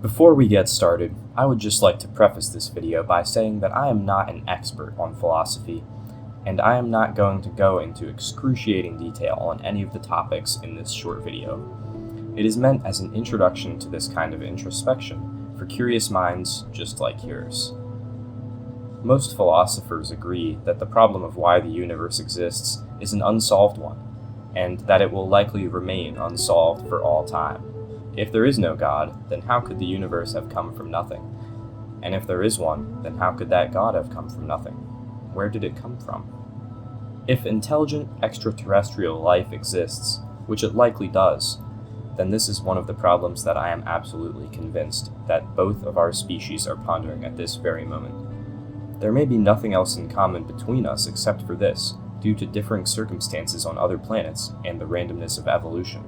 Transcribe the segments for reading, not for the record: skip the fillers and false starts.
Before we get started, I would just like to preface this video by saying that I am not an expert on philosophy, and I am not going to go into excruciating detail on any of the topics in this short video. It is meant as an introduction to this kind of introspection for curious minds just like yours. Most philosophers agree that the problem of why the universe exists is an unsolved one, and that it will likely remain unsolved for all time. If there is no God, then how could the universe have come from nothing? And if there is one, then how could that God have come from nothing? Where did it come from? If intelligent extraterrestrial life exists, which it likely does, then this is one of the problems that I am absolutely convinced that both of our species are pondering at this very moment. There may be nothing else in common between us except for this, due to differing circumstances on other planets and the randomness of evolution.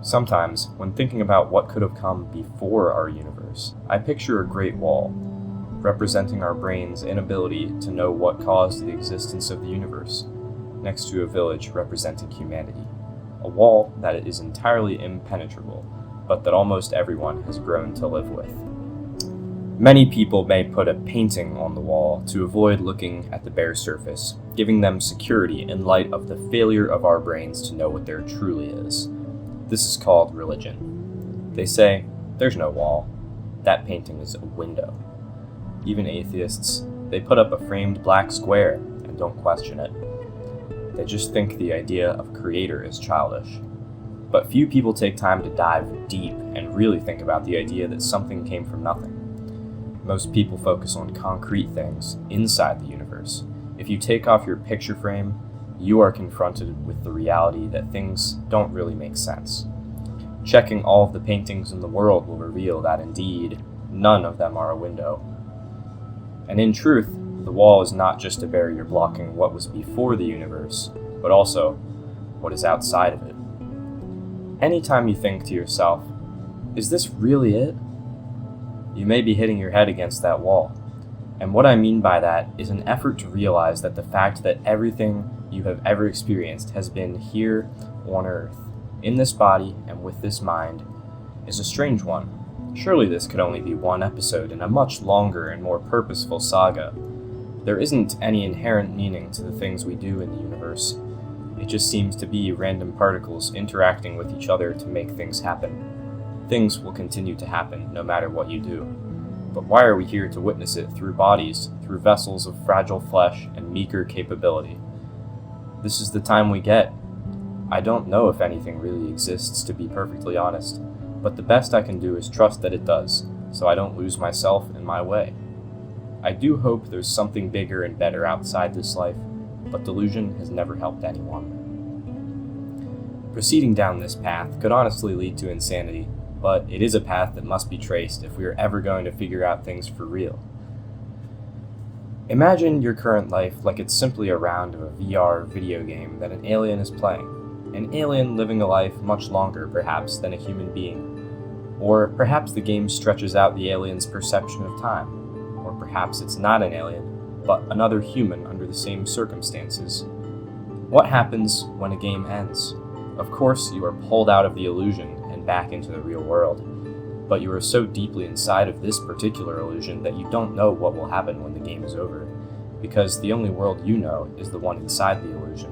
Sometimes, when thinking about what could have come before our universe, I picture a great wall, representing our brain's inability to know what caused the existence of the universe, next to a village representing humanity. A wall that is entirely impenetrable, but that almost everyone has grown to live with. Many people may put a painting on the wall to avoid looking at the bare surface, giving them security in light of the failure of our brains to know what there truly is. This is called religion. They say, there's no wall. That painting is a window. Even atheists, they put up a framed black square and don't question it. They just think the idea of creator is childish. But few people take time to dive deep and really think about the idea that something came from nothing. Most people focus on concrete things inside the universe. If you take off your picture frame, you are confronted with the reality that things don't really make sense. Checking all of the paintings in the world will reveal that indeed, none of them are a window. And in truth, the wall is not just a barrier blocking what was before the universe, but also what is outside of it. Anytime you think to yourself, is this really it? You may be hitting your head against that wall. And what I mean by that is an effort to realize that the fact that everything you have ever experienced has been here on Earth, in this body and with this mind, is a strange one. Surely this could only be one episode in a much longer and more purposeful saga. There isn't any inherent meaning to the things we do in the universe. It just seems to be random particles interacting with each other to make things happen. Things will continue to happen no matter what you do. But why are we here to witness it through bodies, through vessels of fragile flesh and meager capability? This is the time we get. I don't know if anything really exists, to be perfectly honest, but the best I can do is trust that it does, so I don't lose myself in my way. I do hope there's something bigger and better outside this life, but delusion has never helped anyone. Proceeding down this path could honestly lead to insanity, but it is a path that must be traced if we are ever going to figure out things for real. Imagine your current life like it's simply a round of a VR video game that an alien is playing. An alien living a life much longer, perhaps, than a human being. Or perhaps the game stretches out the alien's perception of time. Or perhaps it's not an alien, but another human under the same circumstances. What happens when a game ends? Of course, you are pulled out of the illusion and back into the real world. But you are so deeply inside of this particular illusion that you don't know what will happen when the game is over, because the only world you know is the one inside the illusion.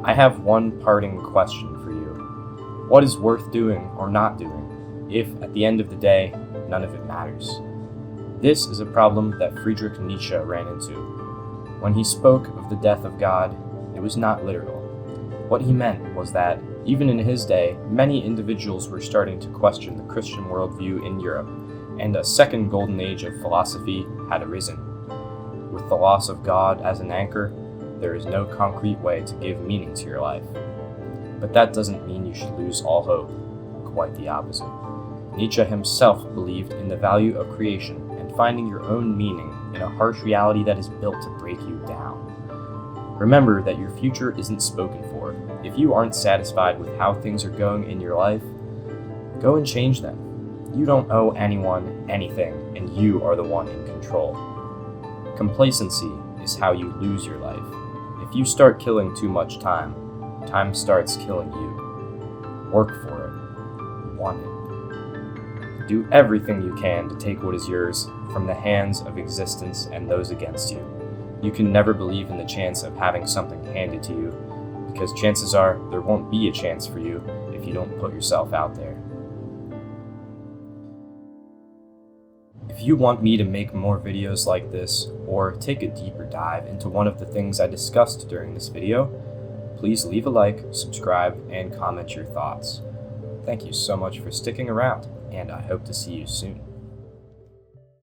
I have one parting question for you. What is worth doing or not doing, if at the end of the day, none of it matters? This is a problem that Friedrich Nietzsche ran into. When he spoke of the death of God, it was not literal. What he meant was that, even in his day, many individuals were starting to question the Christian worldview in Europe, and a second golden age of philosophy had arisen. With the loss of God as an anchor, there is no concrete way to give meaning to your life. But that doesn't mean you should lose all hope. Quite the opposite. Nietzsche himself believed in the value of creation and finding your own meaning in a harsh reality that is built to break you down. Remember that your future isn't spoken for. If you aren't satisfied with how things are going in your life, go and change them. You don't owe anyone anything, and you are the one in control. Complacency is how you lose your life. If you start killing too much time, time starts killing you. Work for it. Want it. Do everything you can to take what is yours from the hands of existence and those against you. You can never believe in the chance of having something handed to you, because chances are there won't be a chance for you if you don't put yourself out there. If you want me to make more videos like this, or take a deeper dive into one of the things I discussed during this video, please leave a like, subscribe, and comment your thoughts. Thank you so much for sticking around, and I hope to see you soon.